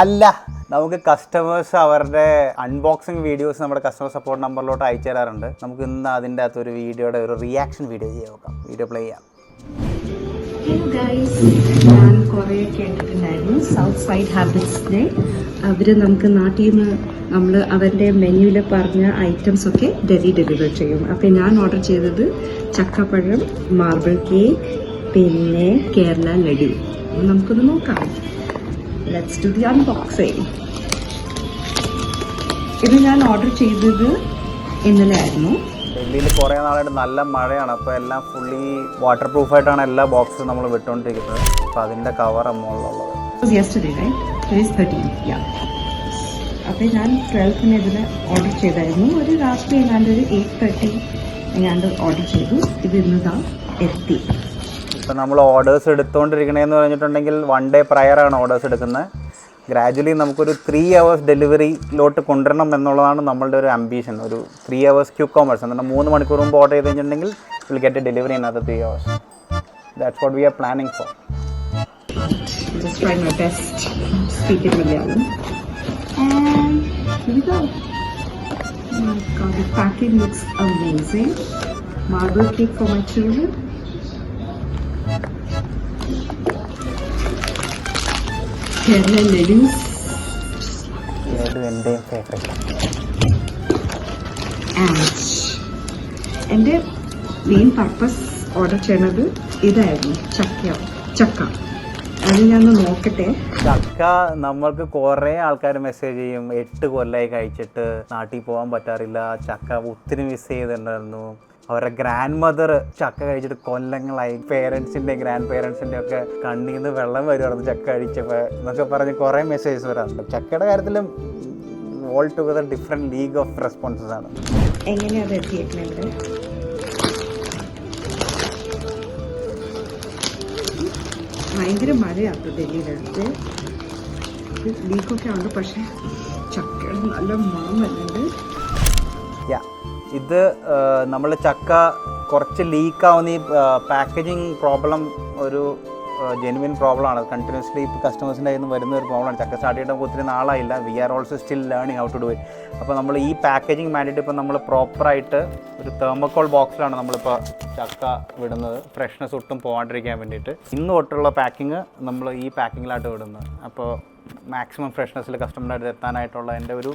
അല്ല, നമുക്ക് കസ്റ്റമേഴ്സ് അവരുടെ അൺബോക്സിങ് വീഡിയോസ് നമ്മുടെ കസ്റ്റമർ സപ്പോർട്ട് നമ്പറിലോട്ട് അയച്ചു തരാറുണ്ട്. നമുക്ക് ഇന്ന് അതിൻ്റെ അകത്തൊരു വീഡിയോയുടെ ഒരു റിയാക്ഷൻ വീഡിയോ ചെയ്യാൻ നോക്കാം. വീഡിയോ പ്ലേ ചെയ്യാം. ഹലോ ഗൈസ്, ഞാൻ കുറേ കേട്ടിട്ടുണ്ടായിരുന്നു സൗത്ത് സൈഡ് ഹാബിറ്റ്സിനെ. അവർ നമുക്ക് നാട്ടിൽ നിന്ന് അവരുടെ മെനുവിൽ പറഞ്ഞ ഐറ്റംസ് ഒക്കെ ഡെലിവർ ചെയ്യും. അപ്പം ഞാൻ ഓർഡർ ചെയ്തത് ചക്കപ്പഴം, മാർബിൾ കേക്ക്, പിന്നെ കേരള ലഡു. നമുക്കൊന്ന് നോക്കാം. Let's do the unboxing. ഇത് ഞാൻ ഓർഡർ ചെയ്തത് ഇന്നലെ ആയിരുന്നു. ഡൽഹിയിൽ കുറേ നാളായിട്ട് നല്ല മഴയാണ്. അപ്പോൾ എല്ലാം ഫുള്ളി വാട്ടർ പ്രൂഫായിട്ടാണ് എല്ലാ ബോക്സും നമ്മൾ വിട്ടുകൊണ്ടിരിക്കുന്നത്. അപ്പോൾ അതിൻ്റെ കവർ മുകളിലുള്ളത് അപ്പോൾ ഞാൻ 12-ന് ഇതിന് ഓർഡർ ചെയ്തായിരുന്നു. ഒരു രാത്രി എങ്ങാണ്ട് ഒരു 8:30 എങ്ങാണ്ട് ഓർഡർ ചെയ്തു. ഇത് ഇന്നതാ എത്തി. ഇപ്പം നമ്മൾ ഓർഡേഴ്സ് എടുത്തുകൊണ്ടിരിക്കണേന്ന് പറഞ്ഞിട്ടുണ്ടെങ്കിൽ 1 day പ്രയറാണ് ഓർഡേഴ്സ് എടുക്കുന്നത്. ഗ്രാജുവലി നമുക്കൊരു 3 hours ഡെലിവറിയിലോട്ട് കൊണ്ടുവരണം എന്നുള്ളതാണ് നമ്മളുടെ ഒരു അംബീഷൻ. ഒരു 3 hours ക്യൂ കോമേഴ്സ് എന്നാൽ 3 മണിക്കൂർ മുമ്പ് ഓർഡർ ചെയ്ത് കഴിഞ്ഞിട്ടുണ്ടെങ്കിൽ will get a delivery in other 3 hours. That's what we are planning for. Just try my best to speak in Malayalam. And here we go. Oh my god, the package looks amazing. Marble cake for my children. Kerala ladus. എൻ്റെയും favourite. And എൻ്റെ main purpose order ചെയ്യണത് ഇതായിരുന്നു, ചക്ക. അത് ഞാനൊന്ന് നോക്കട്ടെ. ചക്ക നമ്മൾക്ക് കുറേ ആൾക്കാർ മെസ്സേജ് ചെയ്യും, 8 കൊല്ലമായി കഴിച്ചിട്ട് നാട്ടിൽ പോകാൻ പറ്റാറില്ല, ചക്ക ഒത്തിരി മിസ് ചെയ്തിട്ടുണ്ടായിരുന്നു, അവരുടെ ഗ്രാൻഡ് മദർ ചക്ക കഴിച്ചിട്ട് കൊല്ലങ്ങളായി, പേരൻസിൻ്റെ ഗ്രാൻഡ് പേരൻസിൻ്റെ ഒക്കെ കണ്ണിൽ നിന്ന് വെള്ളം വരുമായിരുന്നു ചക്ക കഴിച്ചപ്പോൾ എന്നൊക്കെ പറഞ്ഞ് കുറേ മെസ്സേജസ് വരാറുണ്ട്. ചക്കയുടെ കാര്യത്തിലും all together different league of responses ആണ്. എങ്ങനെയാണ് എത്തിയേക്കുന്നത്? ഭയങ്കര മഴയാണ് ഡൽഹിയിലടുത്ത്. ലീക്കൊക്കെ ഉണ്ട്, പക്ഷേ ചക്കയുടെ നല്ല മണം വരുന്നുണ്ട്. ഇത് നമ്മൾ ചക്ക കുറച്ച് ലീക്കാവുന്ന ഈ പാക്കേജിങ് പ്രോബ്ലം ഒരു ജെനുവിൻ പ്രോബ്ലമാണ്. കണ്ടിന്യൂസ്ലി ഇപ്പോൾ കസ്റ്റമേഴ്സിൻ്റെ കയ്യിൽ നിന്ന് വരുന്ന ഒരു പ്രോബ്ലമാണ്. ചക്ക സ്റ്റാർട്ട് ചെയ്തിട്ട് ഒത്തിരി നാളായില്ല. We are also still learning how to do it. അപ്പോൾ നമ്മൾ ഈ പാക്കേജിങ് വേണ്ടിയിട്ട് ഇപ്പോൾ നമ്മൾ പ്രോപ്പറായിട്ട് ഒരു തെർമോക്കോൾ ബോക്സിലാണ് നമ്മളിപ്പോൾ ചക്ക വിടുന്നത്, ഫ്രഷ്നെസ് ഒട്ടും പോകാണ്ടിരിക്കാൻ വേണ്ടിയിട്ട്. ഇന്ന് തൊട്ടുള്ള പാക്കിങ് നമ്മൾ ഈ പാക്കിങ്ങിലായിട്ട് വിടുന്നത്. അപ്പോൾ മാക്സിമം ഫ്രഷ്നെസ്സിൽ കസ്റ്റമറിൻ്റെ അടുത്ത് എത്താനായിട്ടുള്ള എൻ്റെ ഒരു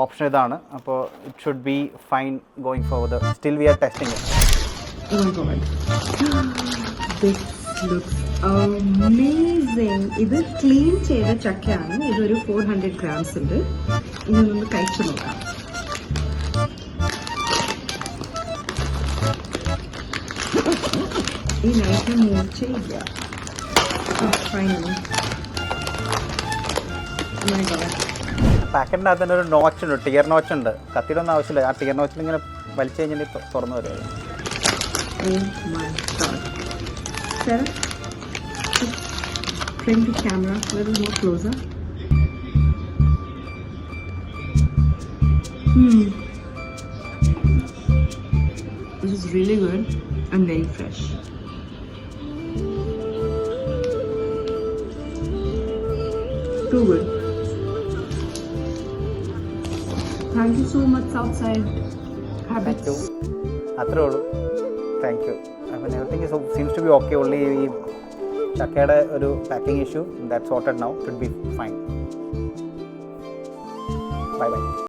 ഓപ്ഷൻ ഇതാണ്. അപ്പോൾ it should be fine going forward. Still we are testing it. Looks amazing. ഇത് ക്ലീൻ ചെയ്ത ചക്കയാണ്. ഇതൊരു 400 grams ഉണ്ട്. ഇനി നമ്മൾ കഴിച്ചു നോക്കാം. ഈ നൈറ്റ് മൂർച്ചയില്ല. പാക്കറ്റിൻ്റെ അകത്ത് തന്നെ ഒരു നോച്ച് ഉണ്ട്, ടിയർ നോച്ച് ഉണ്ട്. കത്തിയുടെ ഒന്നും ആവശ്യമില്ല. ആ ടിയർ നോച്ചിൽ ഇങ്ങനെ വലിച്ചു കഴിഞ്ഞാൽ തുറന്നു വരുന്നത്. Sarah, just bring the camera a little more closer. This is really good and very fresh. Too good. Thank you so much, Southside Habits. അത്രേ ഉള്ളൂ. Thank you. അപ്പം everything seems to be okay. Only ഈ ചക്കയുടെ ഒരു packing issue that sorted now should be fine. Bye by.